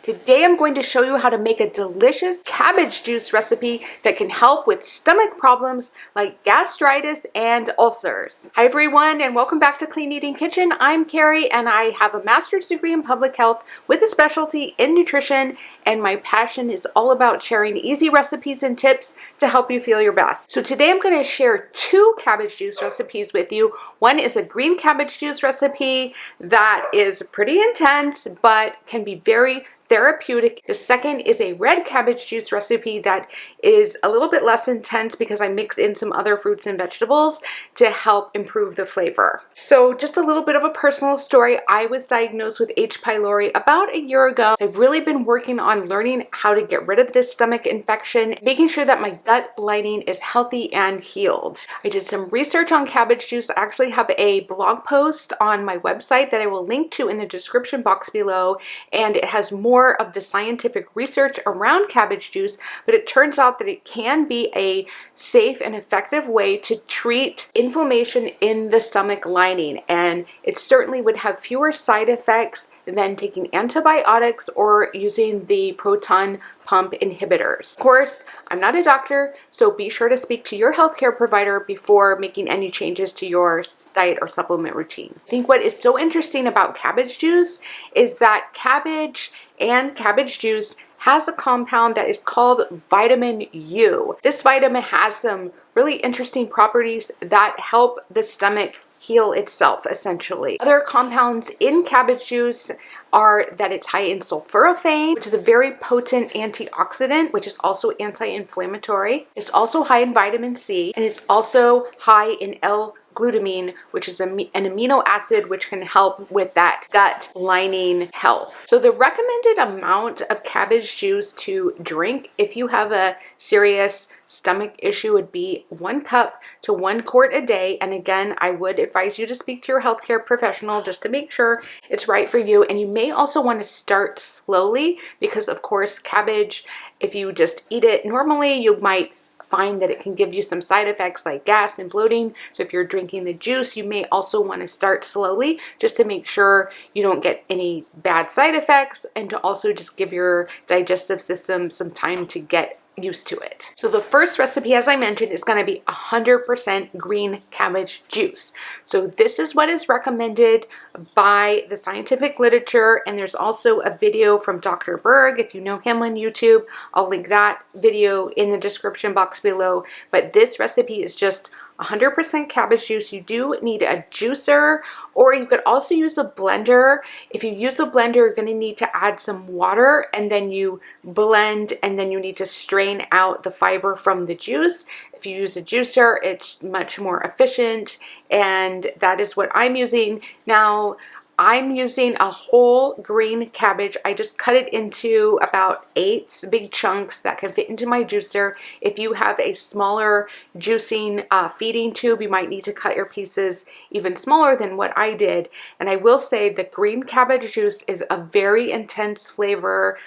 Today I'm going to show you how to make a delicious cabbage juice recipe that can help with stomach problems like gastritis and ulcers. Hi everyone, and welcome back to Clean Eating Kitchen. I'm Carrie and I have a master's degree in public health with a specialty in nutrition, and my passion is all about sharing easy recipes and tips to help you feel your best. So today I'm going to share two cabbage juice recipes with you. One is a green cabbage juice recipe that is pretty intense but can be very therapeutic. The second is a red cabbage juice recipe that is a little bit less intense because I mix in some other fruits and vegetables to help improve the flavor. So just a little bit of a personal story. I was diagnosed with H. pylori about a year ago. I've really been working on learning how to get rid of this stomach infection, making sure that my gut lining is healthy and healed. I did some research on cabbage juice. I actually have a blog post on my website that I will link to in the description box below, and it has more of the scientific research around cabbage juice, but it turns out that it can be a safe and effective way to treat inflammation in the stomach lining, and it certainly would have fewer side effects than taking antibiotics or using the proton pump inhibitors. Of course, I'm not a doctor, so be sure to speak to your healthcare provider before making any changes to your diet or supplement routine. I think what is so interesting about cabbage juice is that cabbage and cabbage juice has a compound that is called vitamin U. This vitamin has some really interesting properties that help the stomach heal itself, essentially. Other compounds in cabbage juice are that it's high in sulforaphane, which is a very potent antioxidant, which is also anti-inflammatory. It's also high in vitamin C, and it's also high in L-glutamine, which is an amino acid which can help with that gut lining health. So the recommended amount of cabbage juice to drink if you have a serious stomach issue would be 1 cup to 1 quart a day. And again, I would advise you to speak to your healthcare professional just to make sure it's right for you. And you may also want to start slowly because, of course, cabbage, if you just eat it normally, you might find that it can give you some side effects like gas and bloating. So if you're drinking the juice, you may also want to start slowly just to make sure you don't get any bad side effects, and to also just give your digestive system some time to get used to it. So the first recipe, as I mentioned, is going to be 100% green cabbage juice. So this is what is recommended by the scientific literature, and there's also a video from Dr. Berg. If you know him on YouTube, I'll link that video in the description box below. But this recipe is just 100% cabbage juice. You do need a juicer, or you could also use a blender. If you use a blender, you're going to need to add some water, and then you blend, and then you need to strain out the fiber from the juice. If you use a juicer, it's much more efficient, and that is what I'm using. Now, I'm using a whole green cabbage. I just cut it into about 8 big chunks that can fit into my juicer. If you have a smaller juicing feeding tube, you might need to cut your pieces even smaller than what I did. And I will say the green cabbage juice is a very intense flavor.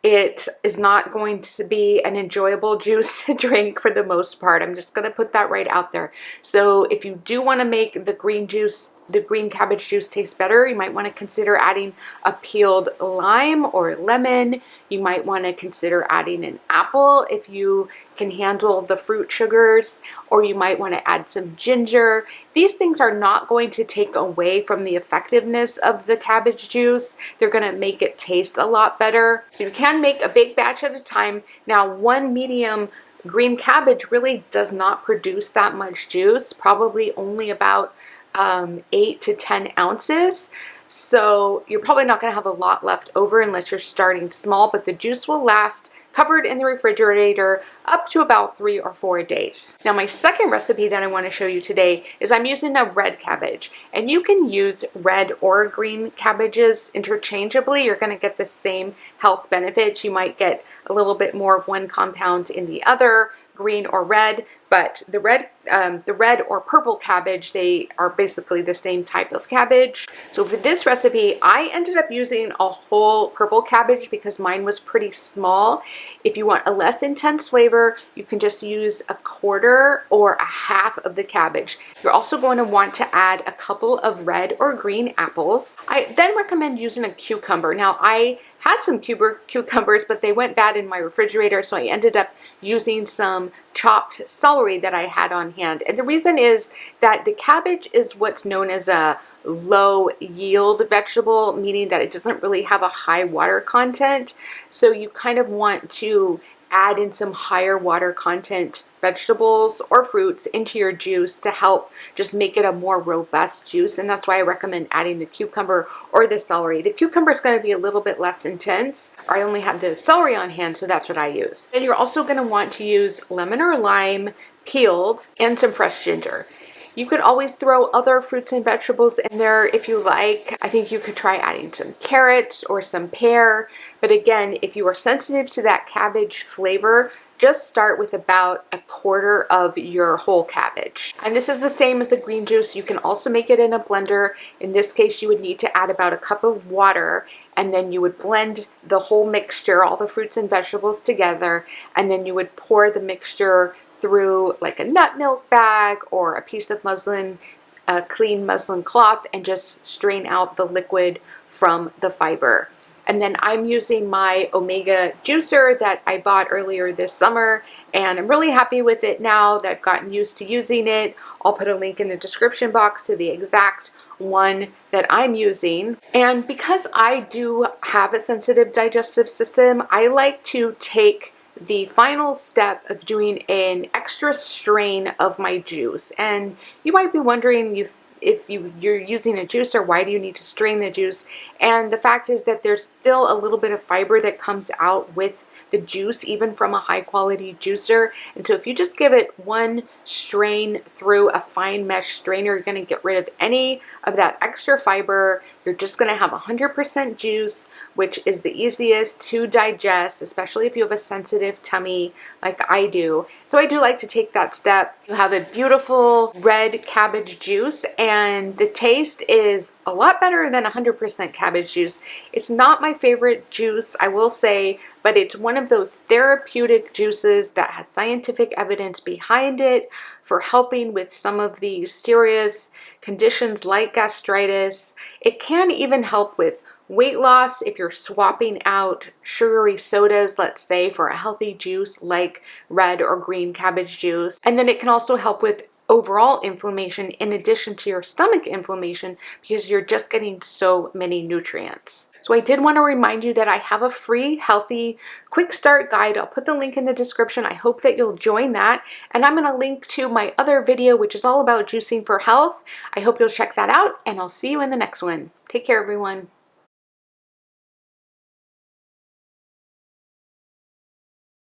It is not going to be an enjoyable juice to drink for the most part. I'm just going to put that right out there. So if you do want to make the green cabbage juice taste better, you might want to consider adding a peeled lime or lemon. You might want to consider adding an apple if you can handle the fruit sugars, or you might want to add some ginger. These things are not going to take away from the effectiveness of the cabbage juice. They're going to make it taste a lot better. So you can make a big batch at a time. Now, 1 medium green cabbage really does not produce that much juice, probably only about 8 to 10 ounces. So you're probably not going to have a lot left over unless you're starting small, but the juice will last covered in the refrigerator up to about 3 or 4 days. Now, my second recipe that I want to show you today is I'm using a red cabbage, and you can use red or green cabbages interchangeably. You're going to get the same health benefits. You might get a little bit more of one compound in the other, green or red, but the red the red or purple cabbage. They are basically the same type of cabbage. So for this recipe, I ended up using a whole purple cabbage because mine was pretty small. If you want a less intense flavor, you can just use a quarter or a half of the cabbage. You're also going to want to add a couple of red or green apples. I then recommend using a cucumber. Now, I had some cucumbers, but they went bad in my refrigerator, so I ended up using some chopped celery that I had on hand. And the reason is that the cabbage is what's known as a low yield vegetable, meaning that it doesn't really have a high water content. So you kind of want to add in some higher water content vegetables or fruits into your juice to help just make it a more robust juice. And that's why I recommend adding the cucumber or the celery. The cucumber is going to be a little bit less intense. I only have the celery on hand, so that's what I use. And you're also going to want to use lemon or lime peeled and some fresh ginger. You could always throw other fruits and vegetables in there if you like. I think you could try adding some carrots or some pear. But again, if you are sensitive to that cabbage flavor, just start with about a quarter of your whole cabbage. And this is the same as the green juice. You can also make it in a blender. In this case, you would need to add about a cup of water, and then you would blend the whole mixture, all the fruits and vegetables together, and then you would pour the mixture through like a nut milk bag or a piece of muslin, a clean muslin cloth, and just strain out the liquid from the fiber. And then I'm using my Omega juicer that I bought earlier this summer, and I'm really happy with it now that I've gotten used to using it. I'll put a link in the description box to the exact one that I'm using. And because I do have a sensitive digestive system, I like to take the final step of doing an extra strain of my juice. And you might be wondering, if you're using a juicer, why do you need to strain the juice? And the fact is that there's still a little bit of fiber that comes out with the juice, even from a high quality juicer. And so if you just give it one strain through a fine mesh strainer, you're going to get rid of any of that extra fiber. You're just going to have 100% juice, which is the easiest to digest, especially if you have a sensitive tummy like I do. So I do like to take that step. You have a beautiful red cabbage juice, and the taste is a lot better than 100% cabbage juice. It's not my favorite juice, I will say, but it's one of those therapeutic juices that has scientific evidence behind it for helping with some of these serious conditions like gastritis. It can even help with weight loss if you're swapping out sugary sodas, let's say, for a healthy juice like red or green cabbage juice. And then it can also help with overall inflammation in addition to your stomach inflammation, because you're just getting so many nutrients. So I did want to remind you that I have a free healthy quick start guide. I'll put the link in the description. I hope that you'll join that. And I'm going to link to my other video, which is all about juicing for health. I hope you'll check that out, and I'll see you in the next one. Take care, everyone.